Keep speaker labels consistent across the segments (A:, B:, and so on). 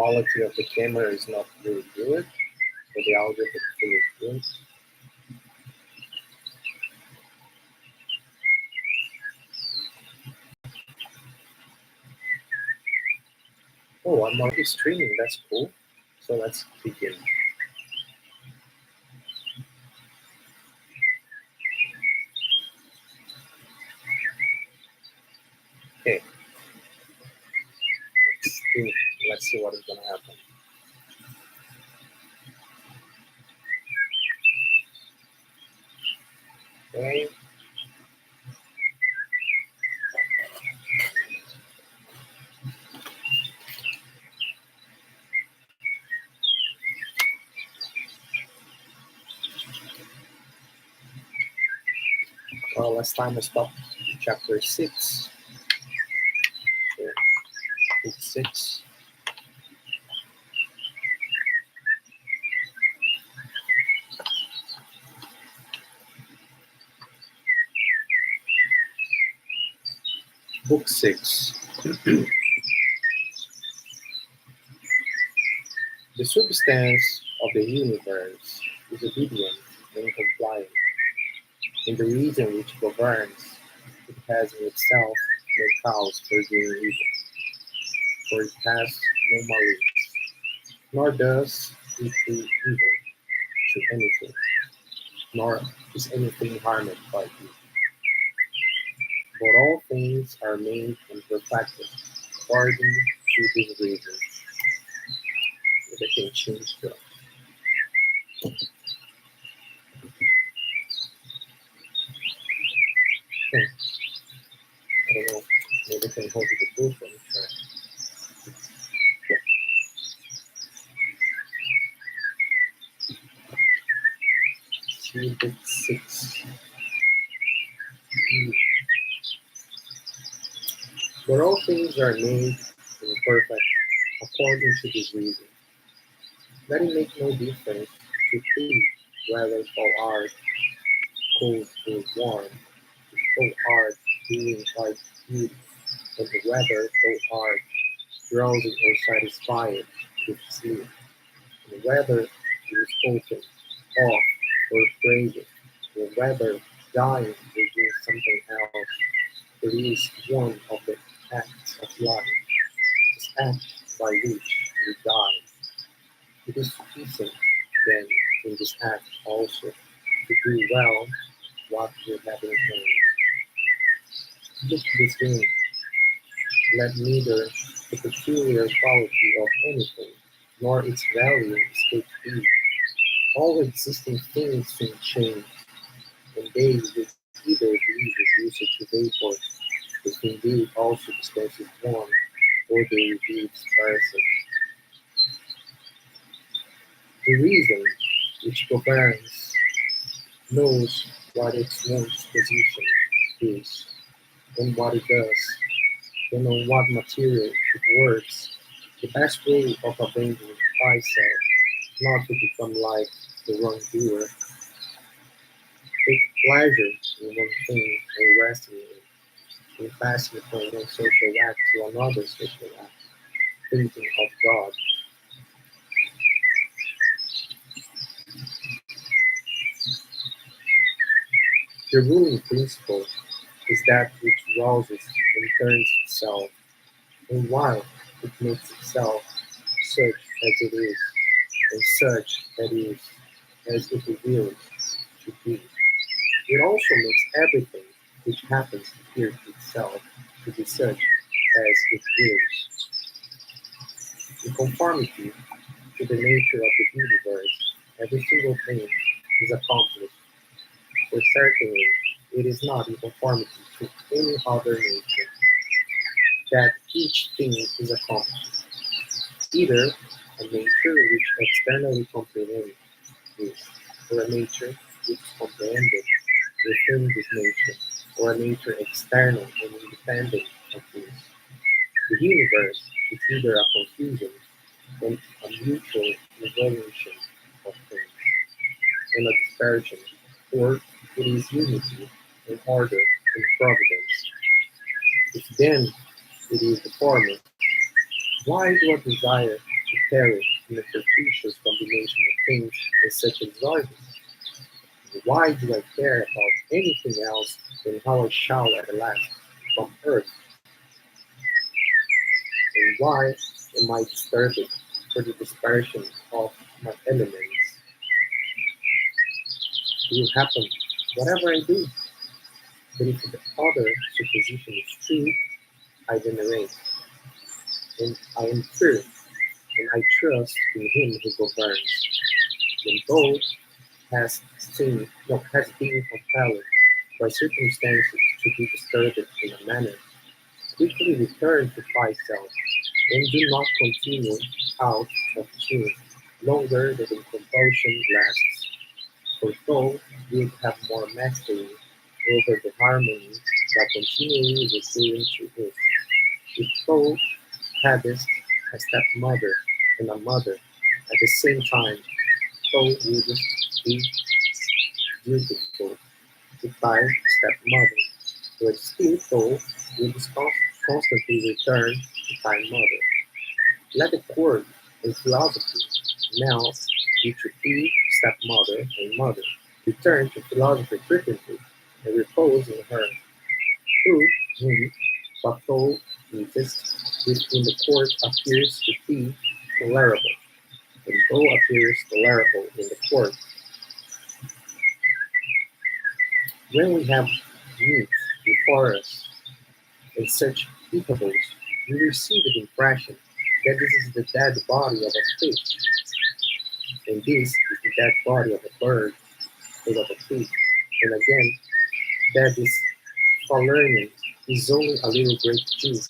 A: quality of the camera is not really good, but the audio is good. Oh, I'm already streaming, that's cool. So let's begin. Okay. Let's see what is gonna happen. Okay. Well, last time I stopped chapter 6. Here, book 6. Book 6. The substance of the universe is obedient and compliant, and the reason which governs it has in itself no cause for doing evil, for it has no malice, nor does it do evil to anything, nor is anything harmed by it. But all things are made and perfected according to this reason. They can change the thing. I don't know. Maybe I can hold the book and try. See book 6. But all things are made and perfect according to this reason. Let it make no difference to thee whether thou art cold or warm, if thou art doing like beauty, and whether thou art drowsy or satisfied with sleep, and whether it is spoken of or praised, or whether dying or doing something else. It is one of the acts of life, this act by which we die. It is sufficient, then, in this act also, to do well what we have in hand. Look this way, let neither the peculiar quality of anything, nor its value escape thee. All existing things can change, and they which either be reduced to vapor, which indeed also dispenses one, or they reveal person. The reason which governs knows what its own position is, and what it does, and on what material it works. The best way of avenging thyself is not to become like the wrongdoer. Take pleasure in one thing and rest in it, and passing from one social act to another social act, thinking of God. The ruling principle is that which rouses and turns itself, and while it makes itself such as it is, and such that is as it wills to be, it also makes everything which happens to appear to itself to be such as it wills. In conformity to the nature of the universe, every single thing is accomplished, for certainly it is not in conformity to any other nature that each thing is accomplished, either a nature which externally comprehends this, or a nature which is comprehended within this nature, or a nature external and independent of this. The universe is either a confusion and a mutual evolution of things, and a dispersion, or it is unity and order and providence. If then it is the former, why do I desire to perish in a fortuitous combination of things in such exorbitant? Why do I care about anything else than how I shall at last from earth? And why am I disturbed for the dispersion of my elements? It will happen whatever I do, but if the other supposition is true, I venerate, and I am true, and I trust in him who governs. When both has been compelled by circumstances to be disturbed in a manner, quickly return to thyself, and do not continue out of tune longer than the compulsion lasts. For thou wilt have more mastery over the harmony by continually recurring to it. If thou hadst a stepmother and a mother at the same time, thou wouldst be dutiful to thy stepmother, but still thou wouldst constantly return to thy mother. Let the court and philosophy now, which would be stepmother and mother, return to philosophy frequently and repose in her, through whom what thou meetest within the court appears to be tolerable, and thou appears tolerable in the court. When we have meat before us in such eatables, we receive the impression that this is the dead body of a fish, and this is the dead body of a bird or of a pig, and again, that this Falernian is only a little grape juice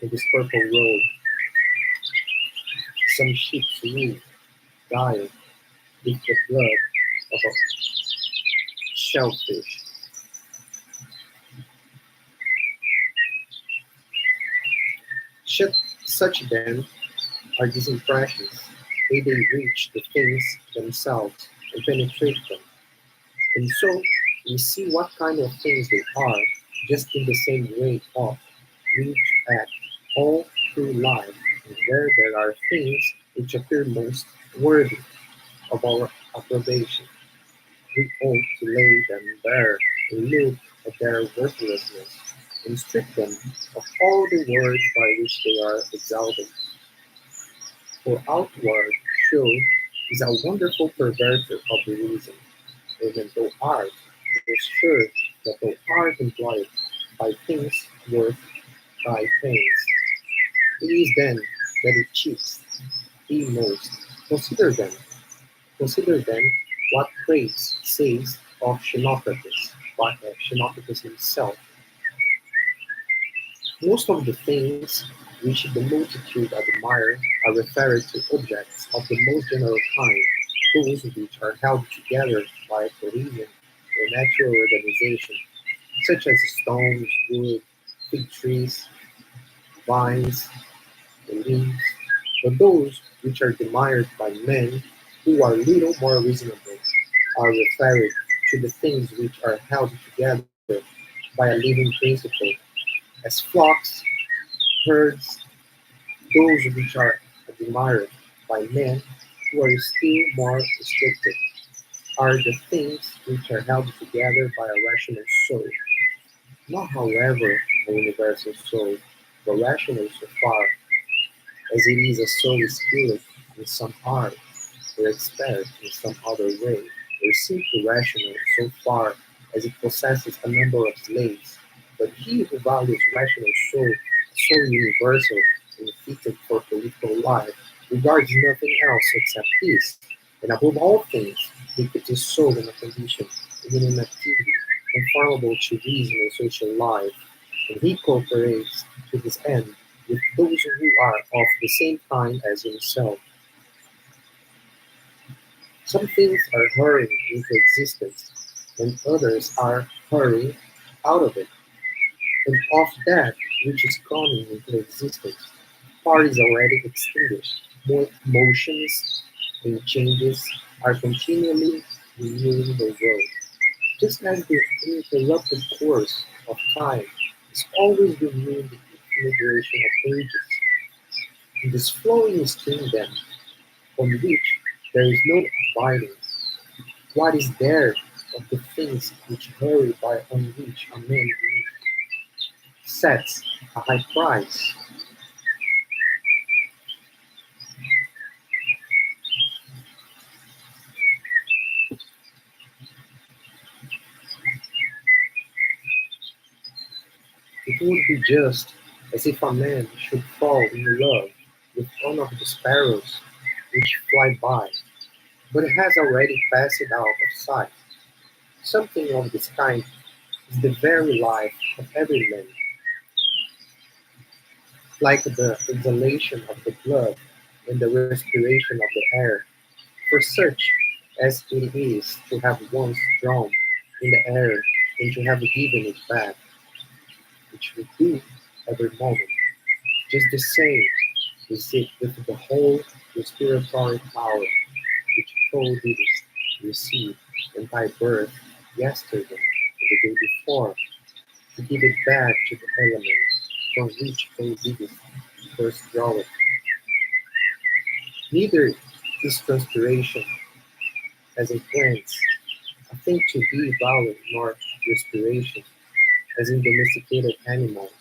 A: in this purple robe, some sheep's wool dyed with the blood of a shellfish. Such then are these impressions, may they reach the things themselves and penetrate them. And so we see what kind of things they are, just in the same way of we to act all through life, and where there are things which appear most worthy of our approbation, we ought to lay them bare and look at their worthlessness, and strip them of all the words by which they are exalted. For outward show is a wonderful perverter of the reason, and when thou art most sure that thou art employed by things worth thy pains, it is then that it cheats thee most. Consider then, consider then what Crates says of Xenocrates himself. Most of the things which the multitude admire are referred to objects of the most general kind, those which are held together by a cohesion or natural organization, such as stones, wood, fig trees, vines, and leaves. But those which are admired by men who are little more reasonable are referred to the things which are held together by a living principle, as flocks, herds. Those which are admired by men who are still more restricted are the things which are held together by a rational soul, not however a universal soul, but rational so far as it is a soul skilled in some art, or expert in some other way, or simply rational so far as it possesses a number of slaves. But he who values rational soul universal and fitted for political life, regards nothing else except this, and above all things, he puts his soul in a condition, even in activity, conformable to reason and social life, and he cooperates to this end with those who are of the same kind as himself. Some things are hurrying into existence, and others are hurrying out of it, and of that which is coming into existence, part is already extinguished. More motions and changes are continually renewing the world, just as the uninterrupted course of time is always renewing the migration of ages. In this flowing stream, then, on which there is no abiding. What is there of the things which vary by on which a man sets a high price? It would be just as if a man should fall in love with one of the sparrows which fly by, but has already passed out of sight. Something of this kind is the very life of every man, like the exhalation of the blood and the respiration of the air. For such as it is to have once drawn in the air and to have given it back, which we do every moment, just the same is it with the whole respiratory power which thou didst receive in thy birth yesterday and the day before, to give it back to the elements from which thou didst first draw it. Neither is transpiration as in plants a thing to be valued, nor respiration as in domesticated animals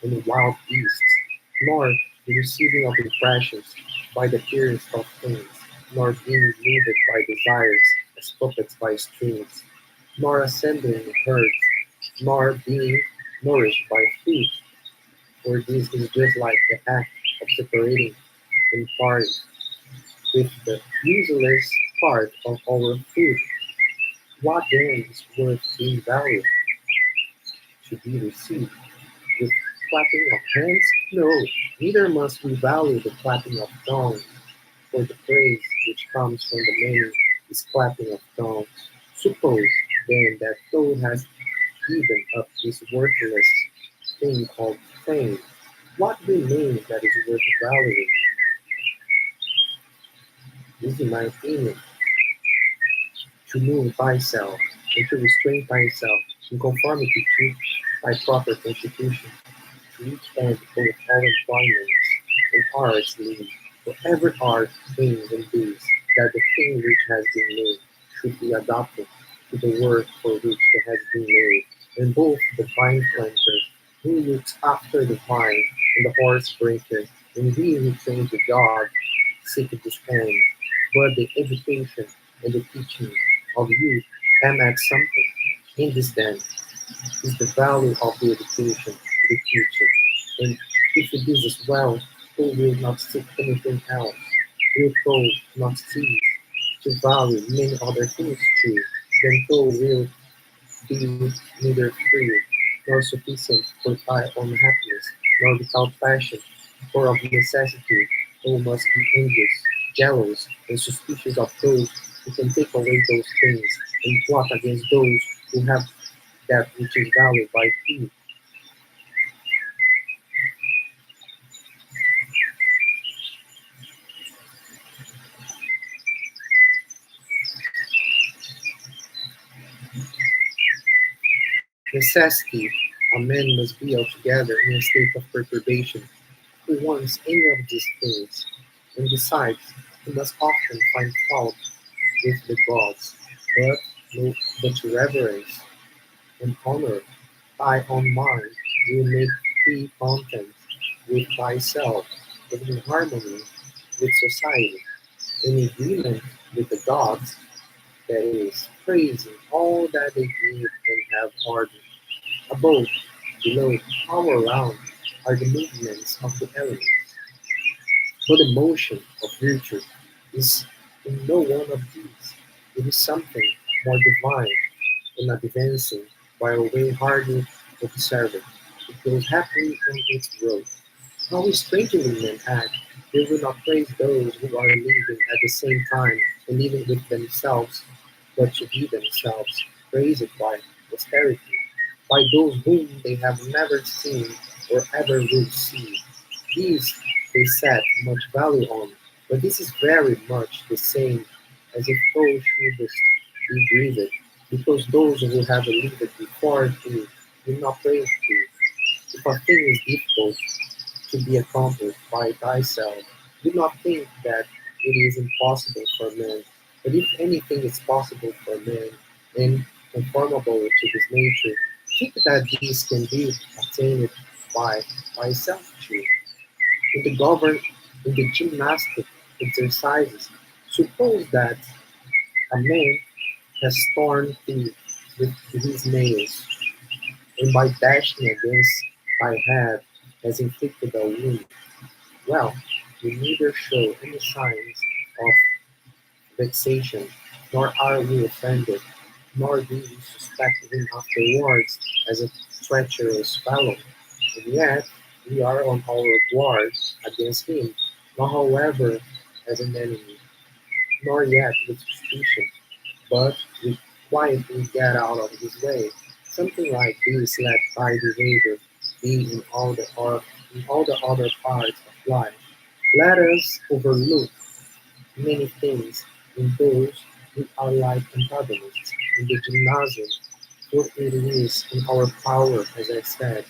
A: and wild beasts, nor the receiving of impressions by the appearance of things, nor being moved by desires as puppets by strings, nor assembling herds, nor being nourished by food, for this is just like the act of separating and parting with the useless part of our food. What then is worth being valued to be received with clapping of hands? No, neither must we value the clapping of tongues, for the praise which comes from the many is clapping of tongues. Suppose then that thou hast given up this worthless thing called fame. What remains that is worth valuing? This is my opinion. To move thyself and to restrain thyself in conformity to thy proper constitution, to each end both all employments and arts lead, whatever art aims and does, that the thing which has been made should be adapted to the work for which it has been made, and both the vine planter who looks after the vine and the horse breaker and he who trains the dog seek this end, but the education and the teaching of youth aim at something. In this then is the value of the education and the teaching. And if it is as well, who will not seek anything else? Will thou not cease to value many other things too? Then thou will be neither free nor sufficient for thy own happiness, nor without passion, for of necessity thou must be envious, jealous, and suspicious of those who can take away those things, and plot against those who have that which is valued by thee. Necessity, a man must be altogether in a state of perturbation who wants any of these things, and besides, he must often find fault with the gods, but no, but reverence and honor thy own mind will make thee content with thyself, and in harmony with society, in agreement with the gods, that is, praising all that they give and have ordered. Above, below, all around are the movements of the elements, but the motion of virtue is in no one of these. It is something more divine and advancing by a way hardly observed. It goes happily on its road. How strangely men act! They will not praise those who are living at the same time and living with themselves, but to be themselves praised by posterity, by those whom they have never seen or ever will see. These they set much value on, but this is very much the same as if thou shouldest be grieved, because those who have lived before thee will not praise thee. If a thing is difficult to be accomplished by thyself, do not think that it is impossible for man. But if anything is possible for man, and conformable to this nature, think that this can be attained by myself too. In the govern in the gymnastic exercises, suppose that a man has torn teeth with his nails, and by dashing against my head has inflicted a wound. Well, we neither show any signs of vexation, nor are we offended, nor do we suspect him afterwards as a treacherous fellow. And yet we are on our guard against him, not however as an enemy, nor yet with suspicion, but we quietly get out of his way. Something like this let by behavior be in all the other parts of life. Let us overlook many things in those who are like antagonists in the gymnasium, for it is in our power, as I said,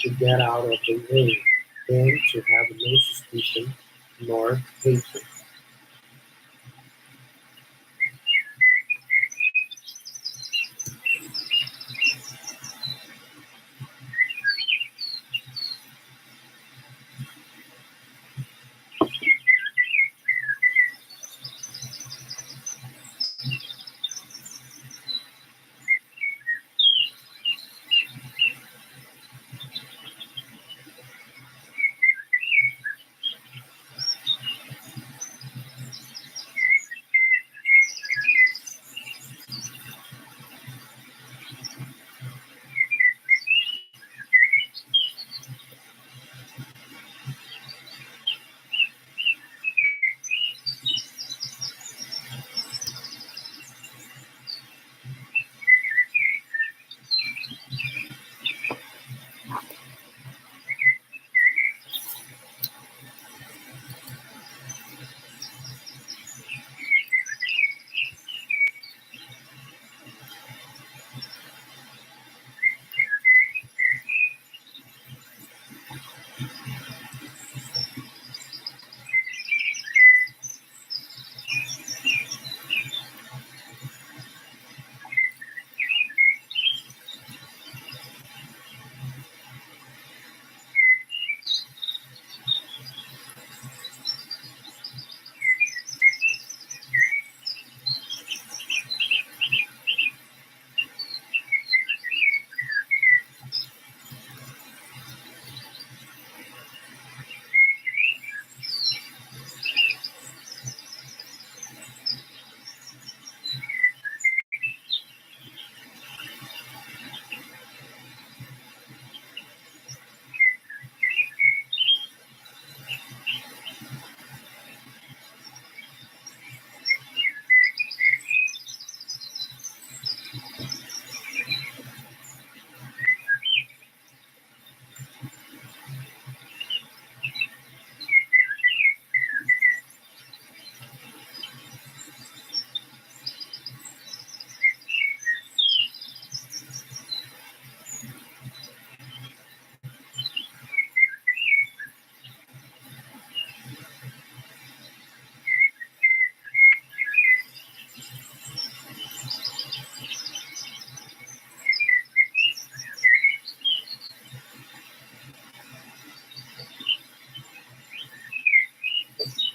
A: to get out of the way, and to have no suspicion nor hatred.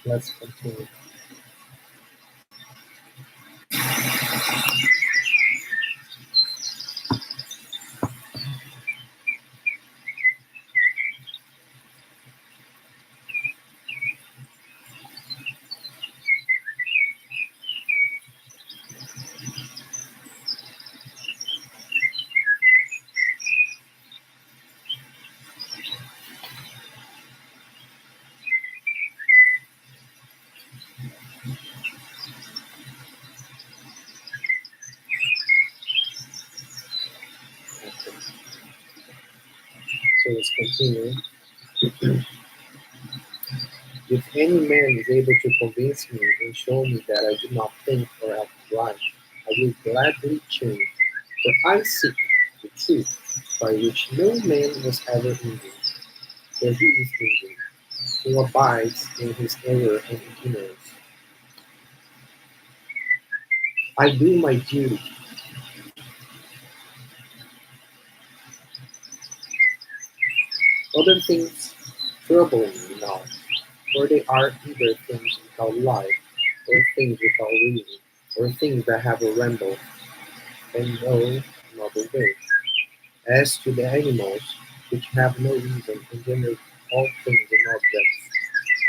A: Let's continue. Okay. So let's continue. If any man is able to convince me and show me that I do not think or act right, I will gladly change. For I seek the truth, by which no man was ever injured, for he is injured, who abides in his error and ignorance. I do my duty. Other things trouble me not, for they are either things without life, or things without reason, or things that have a ramble and no another way. As to the animals, which have no reason and generate all things and objects,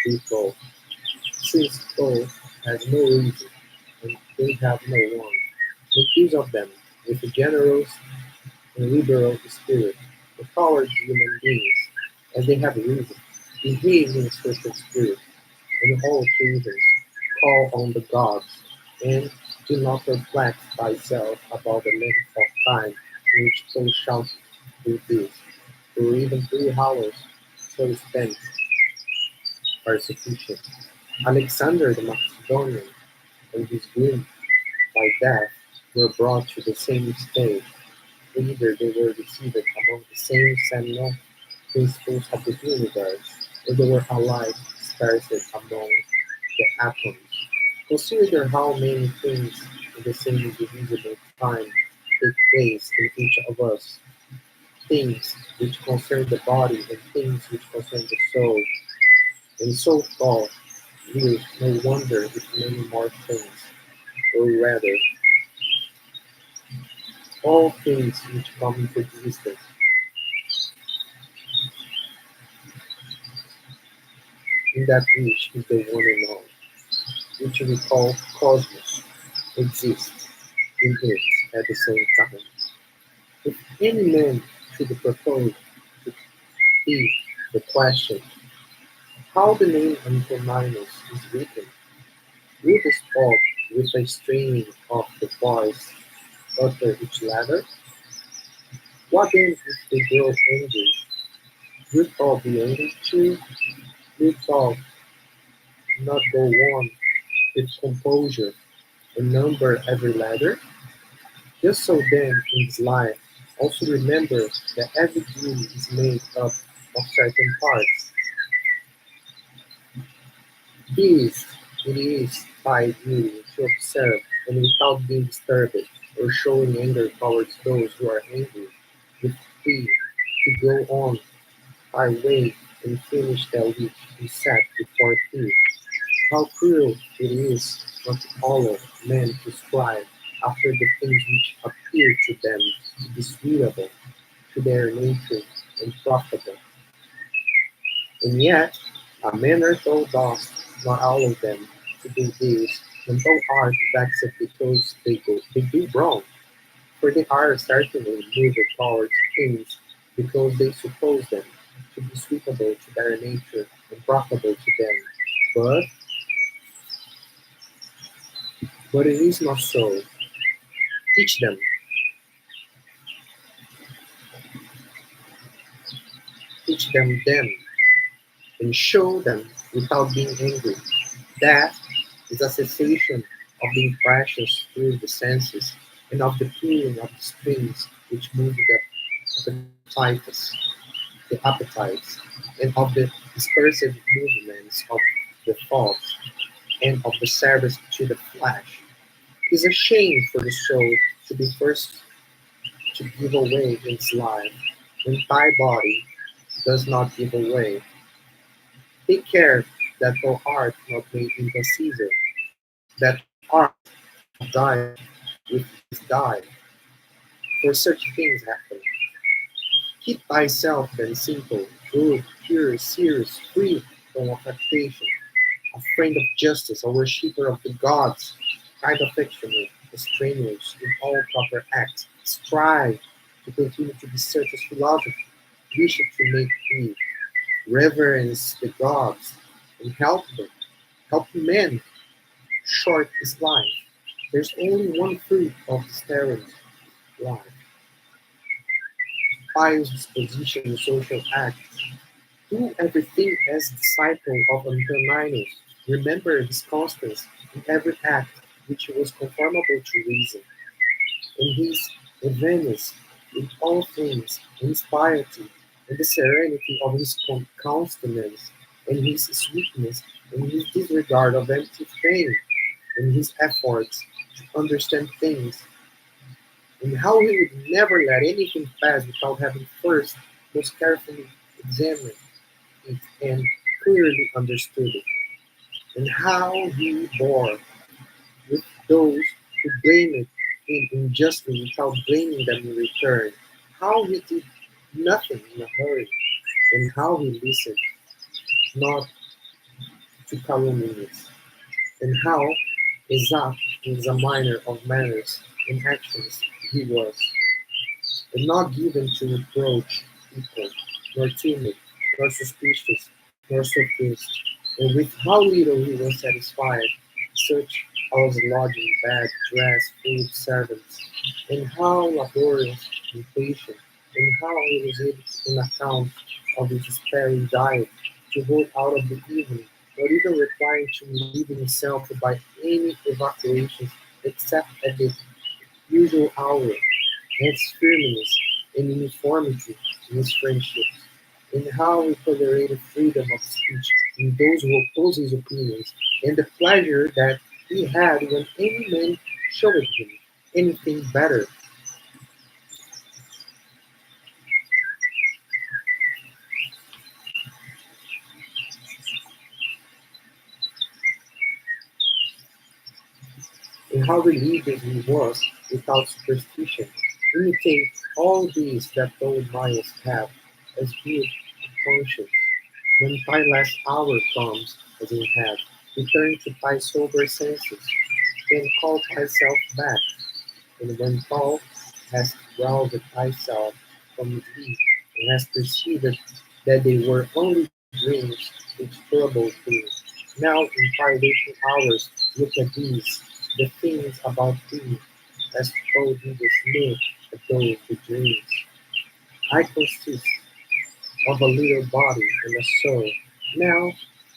A: we both, since both has no reason and they have no one, make use of them with a generous and liberal spirit. The coward human beings, as they have reason, behave in a certain spirit, and in all occasions call on the gods, and do not perplex thyself about the length of time in which thou shalt do this, for even 3 hours so spent are sufficient. Alexander the Macedonian and his group by death were brought to the same state, either they were received among the same seminal principles of the universe, or they were alike dispersed among the atoms. Consider how many things in the same indivisible time take place in each of us, things which concern the body and things which concern the soul. And so thought will no wonder if many more things, or rather, all things which come into existence, in that which is the one and all, which we call cosmos, exist in it at the same time. If any man should propose to be the question how the name Antoninus is written, will the spot with a straining of the voice utter each letter? What then if they grow angry? Will Paul be angry too? Will Paul not go on with composure and number every letter? Just so then in his life, also remember that every duty is made up of certain parts. This it is by duty to observe and without being disturbed or showing anger towards those who are angry, with free to go on by way and finish that which is set before thee. How cruel it is not to follow men to strive after the things which appear to them to be suitable to their nature and profitable. And yet, a manner thou dost not allow them to do this, and thou art vexed because they do wrong, for they are certainly moved towards things because they suppose them to be suitable to their nature and profitable to them. But but it is not so. Teach them, teach them then, and show them without being angry. That is a cessation of the impressions through the senses, and of the pulling of the strings which move the appetites, and of the discursive movements of the thoughts, and of the service to the flesh. It is a shame for the soul to be first to give away its life, when thy body does not give away. Take care that thou art not made into Caesar, that thou art not died with his die, for such things happen. Keep thyself then simple, good, pure, serious, free from affectation, a friend of justice, a worshipper of the gods, kind affectionate, strenuous in all proper acts. Strive to continue to be such as philosophy, wish to make free, reverence the gods, and help them, help men short is life. There's only one fruit of this parent's life: pious disposition and social acts. Do everything as disciple of Antoninus. Remember his constance in every act which was conformable to reason, in his evenness in all things, in his piety, in the serenity of his countenance, in his sweetness, in his disregard of empty fame, in his efforts to understand things, and how he would never let anything pass without having first most carefully examined it and clearly understood it, and how he bore with those who blame him unjustly without blaming them in return, how he did nothing in a hurry, and how he listened not to calumnies, and how exact in the minor of manners and actions he was, and not given to reproach people, nor timid, nor suspicious, nor sophist, and with how little he was satisfied, such as lodging, bed, dress, food, servants, and how laborious and patient, and how he was able to, on account of his sparing diet, to hold out of the evening, not even requiring to relieve himself by any evacuations except at the usual hour, hence firmness and uniformity in his friendships, and how he tolerated freedom of speech in those who opposed his opinions, and the pleasure that he had when any man showed him anything better, and how religious he was without superstition. Imitate all these that thou mayest have as good conscience. When thy last hour comes, as in had, return to thy sober senses, then call thyself back, and when thou hast roused thyself from sleep, and hast perceived that they were only dreams which troubled thee, now in thy waking hours look at these, the things about thee, as thou didst look at those the dreams. I consist of a little body and a soul. Now,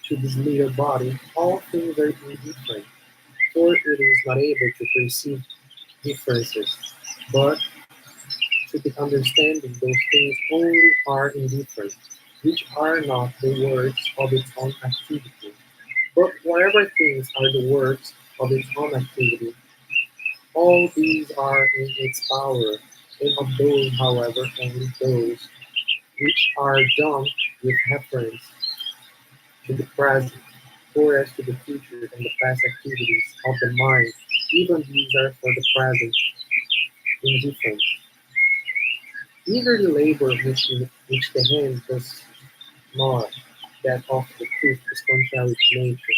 A: to this little body, all things are indifferent, for it is not able to perceive differences. But to the understanding, those things only are indifferent, which are not the works of its own activity. But whatever things are the works of its own activity, all these are in its power, and of those, however, only those which are done with reference to the present, for as to the future and the past activities of the mind, even these are for the present indifferent. Neither the labor which the hand does nor that of the foot is contrary to nature,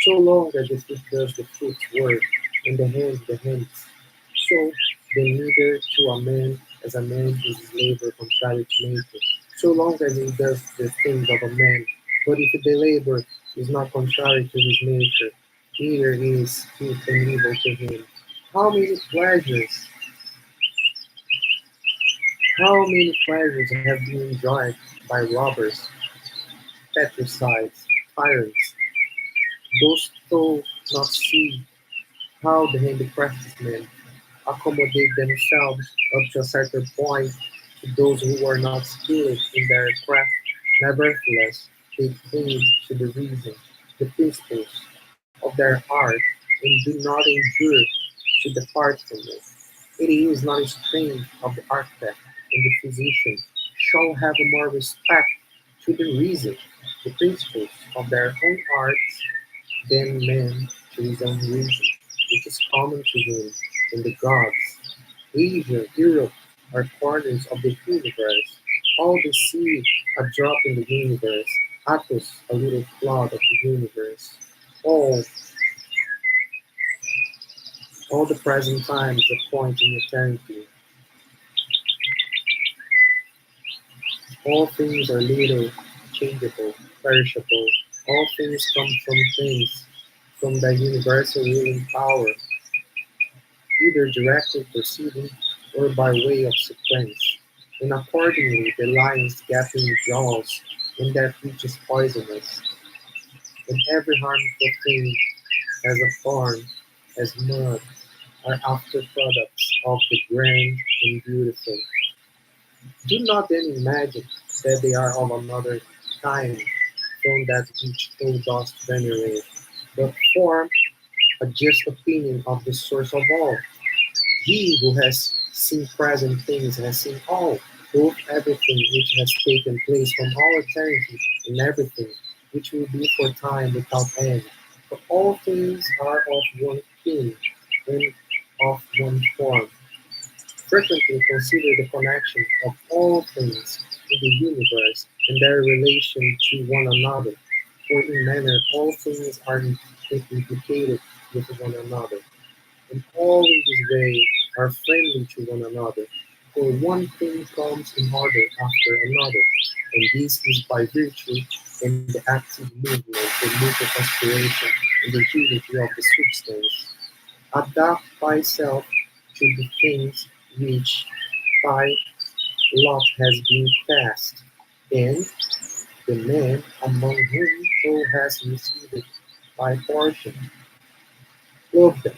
A: so long as the foot does the foot's work, and the hands. So then neither to a man as a man is his labor contrary to nature, so long as he does the things of a man. But if the labor is not contrary to his nature, neither is good and evil to him. How many pleasures, how many pleasures have been enjoyed by robbers, patricides, tyrants, those who not see how the handicraftsmen accommodate themselves up to a certain point to those who are not skilled in their craft. Nevertheless, they cling to the reason, the principles of their art, and do not endure to depart from it. It is not strange of the architect and the physician shall have more respect to the reason, the principles of their own arts, than man to his own reason, which is common to him and the gods. Asia, Europe are corners of the universe. All the sea a drop in the universe. Athos a little cloud of the universe. All, all the present time is a point in eternity. All things are little, changeable, perishable. All things come from things, from the universal willing power, either directly proceeding or by way of sequence, and accordingly the lion's gaping jaws, and that which is poisonous, and every harmful thing as a thorn, as mud, are after products of the grand and beautiful. Do not then imagine that they are of another kind from that which thou dost venerate, but form a just opinion of the source of all. He who has seen present things has seen all, both everything which has taken place from all eternity and everything which will be for time without end. For all things are of one king and of one form. Frequently consider the connection of all things in the universe and their relation to one another, for in manner all things are implicated with one another, and all in this way are friendly to one another. For one thing comes in order after another, and this is by virtue and the active movement, the mutual aspiration, and the unity of the substance. Adapt thyself to the things which thy lot has been cast, and the man among whom thou hast received thy portion. Love them,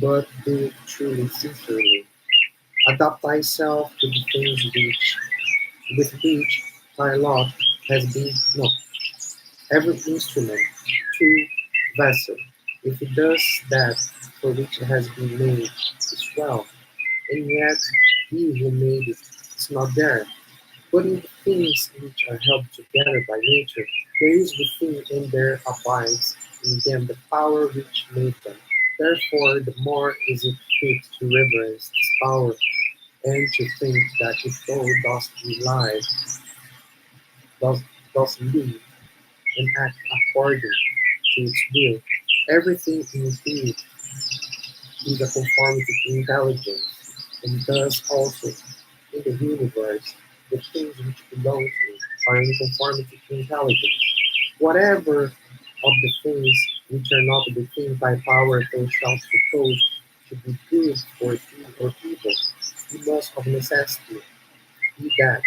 A: but do it truly sincerely. Adapt thyself to the things with which thy lot has been no, every instrument, true vessel. If it does that for which it has been made, is well, and yet he who made it is not there. But in the things which are held together by nature, there is within and there abides in them the power which made them. Therefore, the more is it fit to reverence this power, and to think that if thou dost rely, dost, dost live, and act according to its will, everything in it is a conformity to intelligence, and thus also in the universe, the things which belong to it are in conformity to intelligence. Whatever of the things which are not within thy power thou shalt suppose to be good for thee or evil, you must of necessity be that,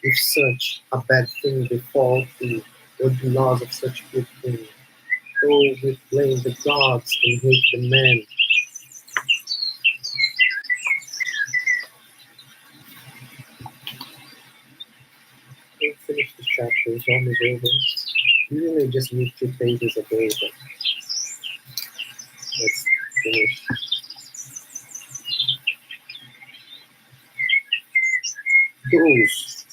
A: if such a bad thing befall thee, or the laws of such good thing, thou wilt blame the gods and hate the man. We'll finish this chapter, it's almost over. We really just need 2 pages a day, but let's finish. Those,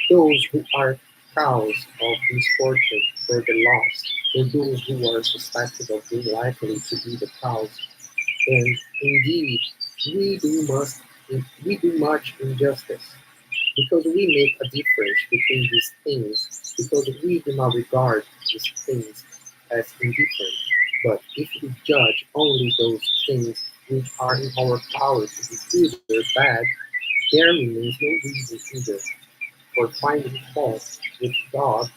A: those who are cause of misfortune for the lost, or those who are suspected of being likely to be the cause, and indeed we do must we do much injustice, because we make a difference between these things, because we do not regard these things as indifferent. But if we judge only those things which are in our power to be good or bad, there remains no reason either for finding fault with God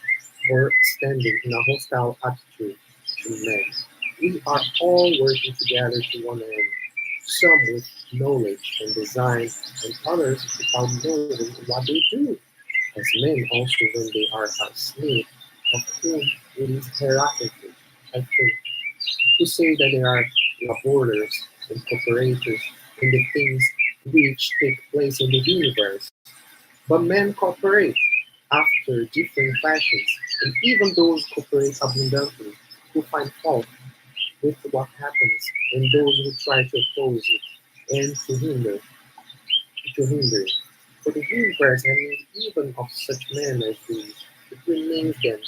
A: or standing in a hostile attitude to men. We are all working together to one end, some with knowledge and design, and others without knowing what they do, as men also when they are asleep, of whom it is heretically, I think, to say that they are laborers and cooperators in the things which take place in the universe. But men cooperate after different fashions, and even those cooperate abundantly, who find fault with what happens, and those who try to oppose it and to hinder it. For the universe, I mean, even of such men as these, it remains then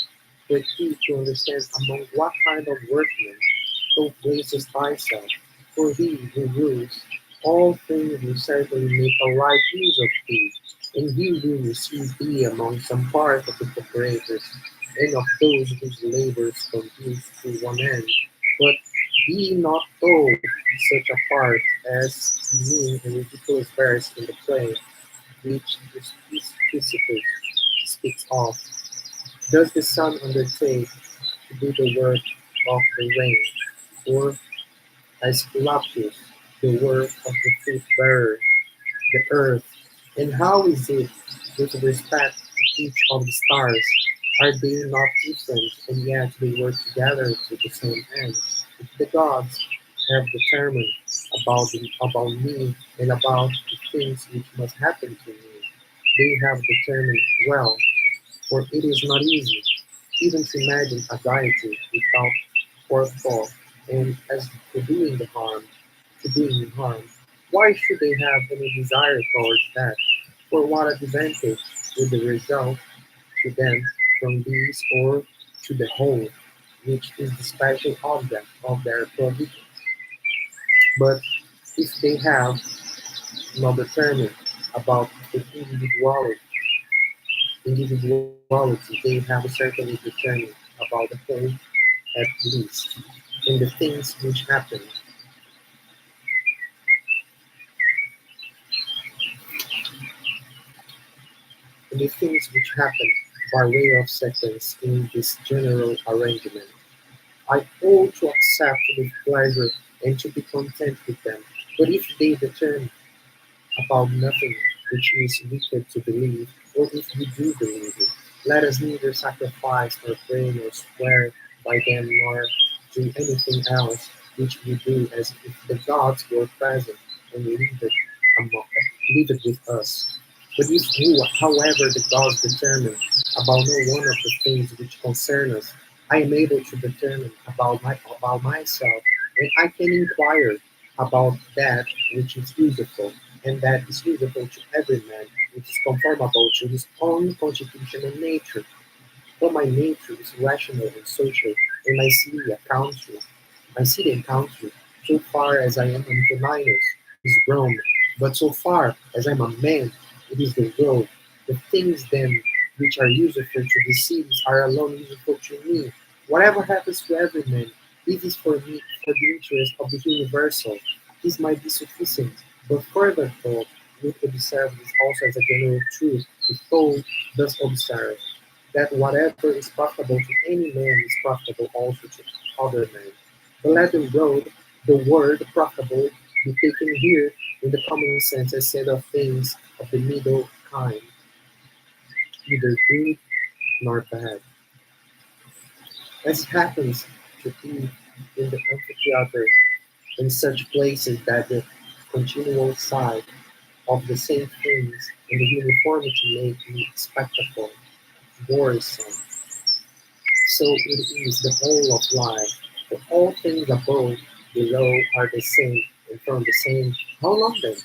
A: for thee to understand among what kind of workmen thou placest thyself. For he who rules all things will certainly make a right use of thee, and he will receive thee among some part of the cooperators, and of those whose labors conduce to one end. But be not thou such a part as mean and ridiculous verse in the play which this Sisyphus speaks of. Does the sun undertake to do the work of the rain, or Aesculapius the work of the fruit bearer, the earth? And how is it with respect to each of the stars? Are they not different, and yet they work together to the same end? If the gods have determined about me and about the things which must happen to me, they have determined well, for it is not easy even to imagine a deity without worthful, and as to doing them harm, why should they have any desire towards that? For what advantage would the result to them from these or to the whole, which is the special object of their prohibition? But if they have not determined about the individuality, they have certainly determined about the whole at least, in the things which happen, in the things which happen by way of sequence in this general arrangement. I ought to accept with pleasure and to be content with them. But if they determine about nothing which is wicked to believe, or if we do believe it, let us neither sacrifice nor pray nor swear by them nor do anything else which we do as if the gods were present and leave it with us. But if who, however, the gods determine about no one of the things which concern us, I am able to determine about myself, and I can inquire about that which is useful, and that is useful to every man, which is conformable to his own constitution and nature. For my nature is rational and social, and my city and country, so far as I am Antoninus, is Rome, but so far as I am a man, it is the world. The things then which are useful to the cities are alone useful to me. Whatever happens to every man, it is for me for the interest of the universal. This might be sufficient, but further thought would observe this also as a general truth, if thought thus observe that whatever is profitable to any man is profitable also to other men. The Latin the word profitable, be taken here in the common sense as said of things of the middle kind, neither good nor bad. As happens to be in the amphitheater in such places that the continual sight of the same things and the uniformity make the spectacle boresome. So it is the whole of life, that all things above, below are the same, and from the same. How long then?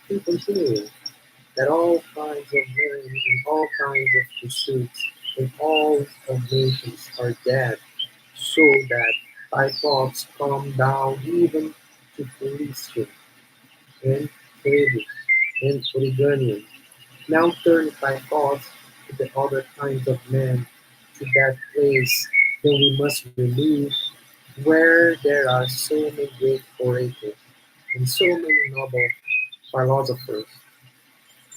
A: Keep continuing. That all kinds of men and all kinds of pursuits and all of nations are dead, so that thy thoughts come down even to Philistine and Phoebus and Origanian. Now turn thy thoughts to the other kinds of men, to that place then we must remove, where there are so many great orators, and so many noble philosophers,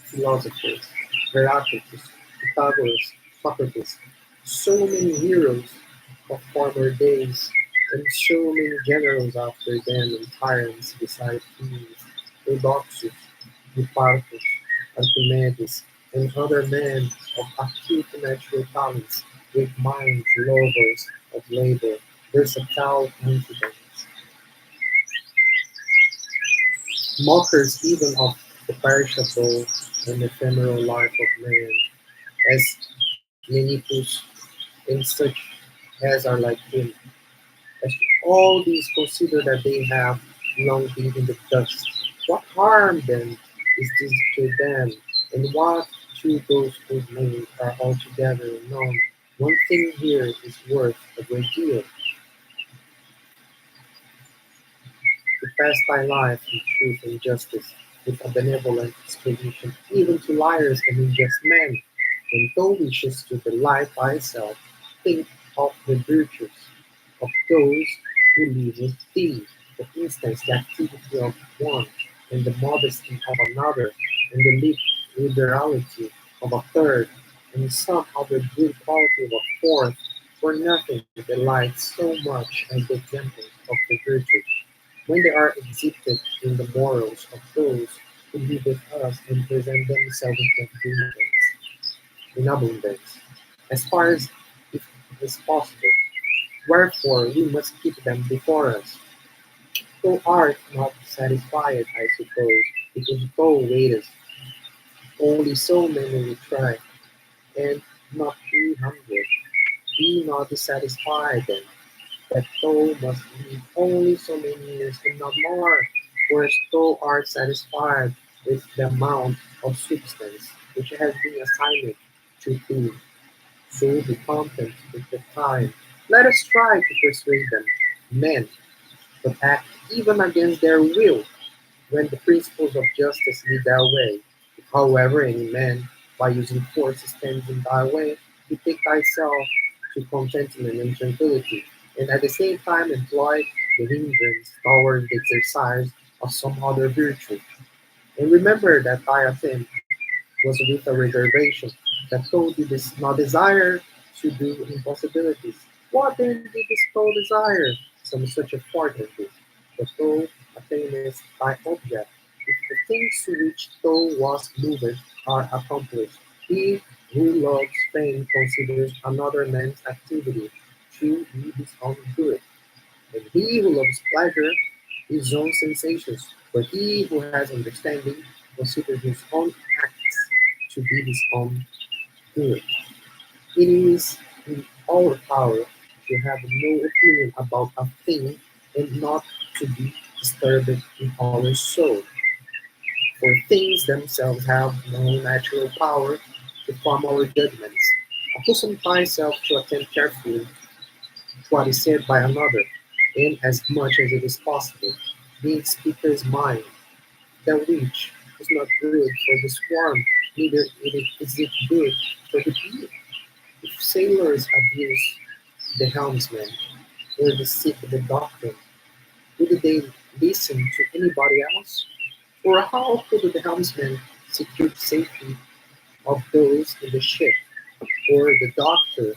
A: philosophers, Heraclitus, Pythagoras, Socrates, so many heroes of former days, and so many generals after them, and tyrants beside kings, Eudoxus, Hipparchus, Archimedes, and other men of acute natural talents, with minds lovers of labor, versatile confidence, mockers even of the perishable and ephemeral life of man, as Menippus and such as are like him. As all these consider that they have long been in the dust. What harm then is this to them, and what to those whose names are altogether known? One thing here is worth a great deal, to pass by life in truth and justice, with a benevolent disposition even to liars and unjust men, when thou wishes to delight thyself, think of the virtues of those who live with thee, for instance, the activity of one, and the modesty of another, and the liberality of a third, and some other good quality of a fourth, for nothing delights so much as the examples of the virtues when they are exhibited in the morals of those who live with us and present themselves in abundance, as far as it is possible. Wherefore we must keep them before us. Thou art not satisfied, I suppose, because thou waitest only so many will try, and not 300. Be not dissatisfied then. that Stowe must live only so many years and not more, whereas Stowe are satisfied with the amount of substance which has been assigned to food. So be content with the time. Let us try to persuade them, men, but act even against their will when the principles of justice lead their way. If, however, any man, by using force, stands in thy way, betake thyself to contentment and tranquillity, and at the same time employ the hindrance toward the exercise of some other virtue. And remember that thy attempt was with a reservation, that thou didst not desire to do impossibilities. What then didst thou desire? Some such effort as this. But thou attainest thy object, if the things to which thou wast moved are accomplished. He who loves fame considers another man's activity to be his own good, and he who loves pleasure his own sensations, but he who has understanding considers his own acts to be his own good. It is in our power to have no opinion about a thing and not to be disturbed in our soul, for things themselves have no natural power to form our judgments. Accustom thyself to attend carefully to what is said by another, and as much as it is possible, being speaker's mind, the which is not good for the swarm, neither is it good for the bee. If sailors abuse the helmsman, or deceive the doctor, would they listen to anybody else? Or how could the helmsman secure the safety of those in the ship, or the doctor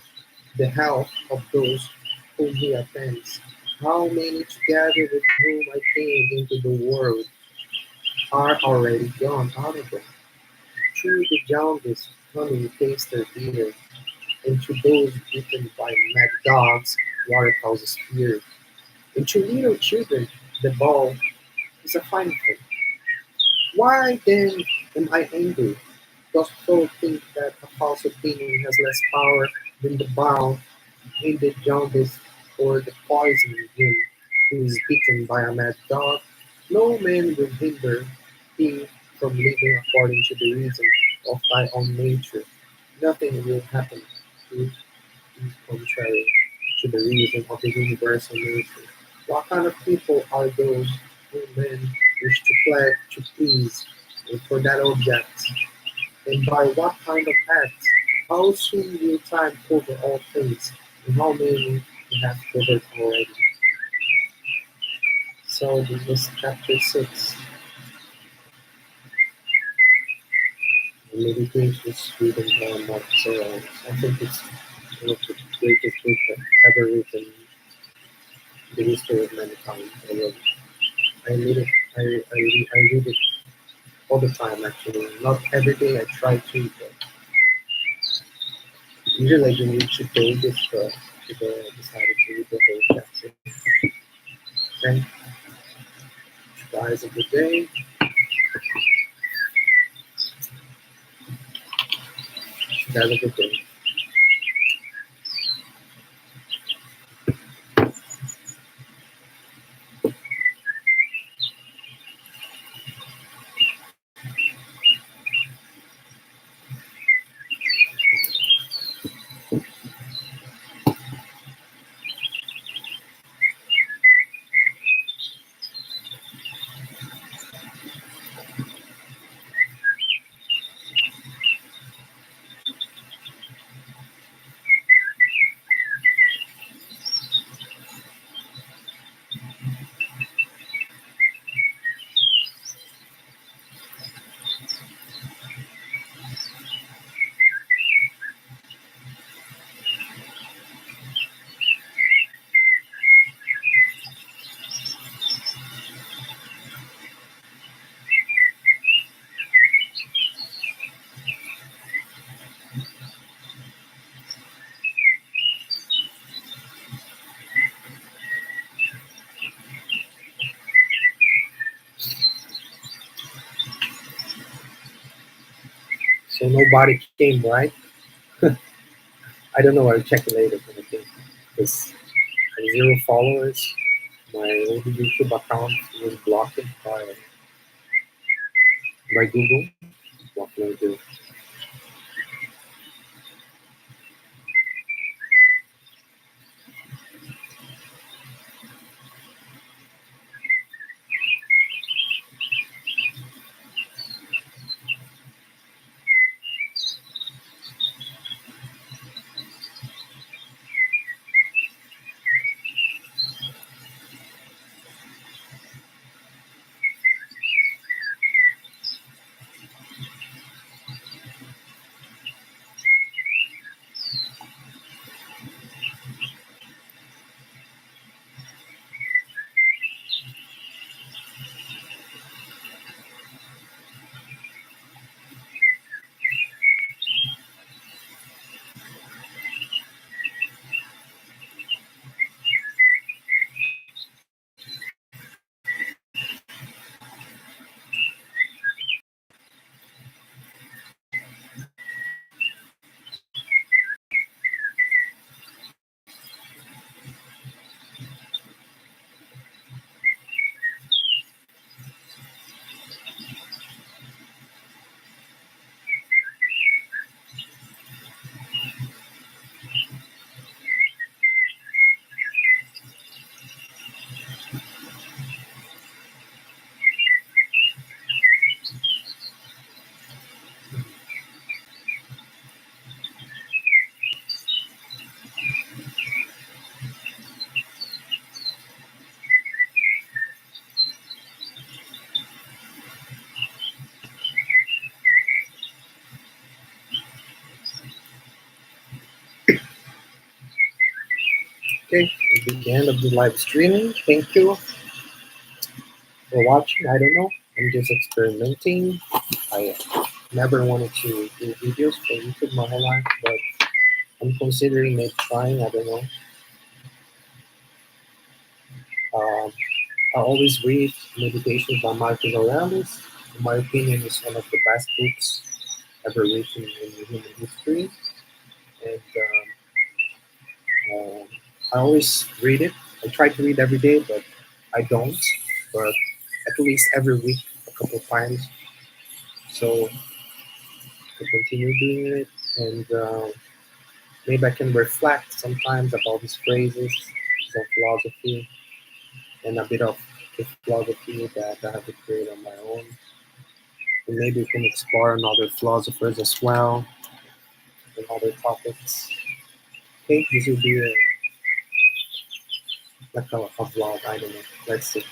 A: the health of those whom he attends? How many together with whom I came into the world are already gone out of it? Through the jaundice, honey tastes their bitter, and to those bitten by mad dogs, water causes fear. And to little children, the ball is a fine thing. Why then am I angry? Dost thou think that a false opinion has less power than the bound in the jaundice or the poison him who is bitten by a mad dog? No man will hinder thee from living according to the reason of thy own nature. Nothing will happen to is contrary to the reason of the universal nature. What kind of people are those who men wish to please for that object? And by what kind of acts? How soon will time cover all things? And how many we have covered already? So this is chapter 6. The meditations written by Mark Aurelius. I think it's one of the greatest books ever written in the history of mankind. I read it. I read it all the time. Actually, not every day. I try to. But usually, I can reach a pages, but today I decided to read the whole chapter. Okay, guys, a good day. Guys, a good day. So nobody came, right? I don't know. I'll check it later. But I think this zero followers. My old YouTube account was blocked by Google. What can I do? Okay, at the end of the live streaming. Thank you for watching. I don't know. I'm just experimenting. I never wanted to do videos for YouTube my whole life, but I'm considering maybe trying. I don't know. Um, I always read Meditations by Marcus Aurelius. In my opinion, it's one of the best books ever written in human history. And I always read it. I try to read every day, but I don't. But at least every week, a couple of times. So to continue doing it, and maybe I can reflect sometimes about these phrases, some philosophy, and a bit of the philosophy that I have to create on my own. And maybe we can explore another philosophers as well and other topics. Okay, this will be like a vlog. I don't know. Let's see.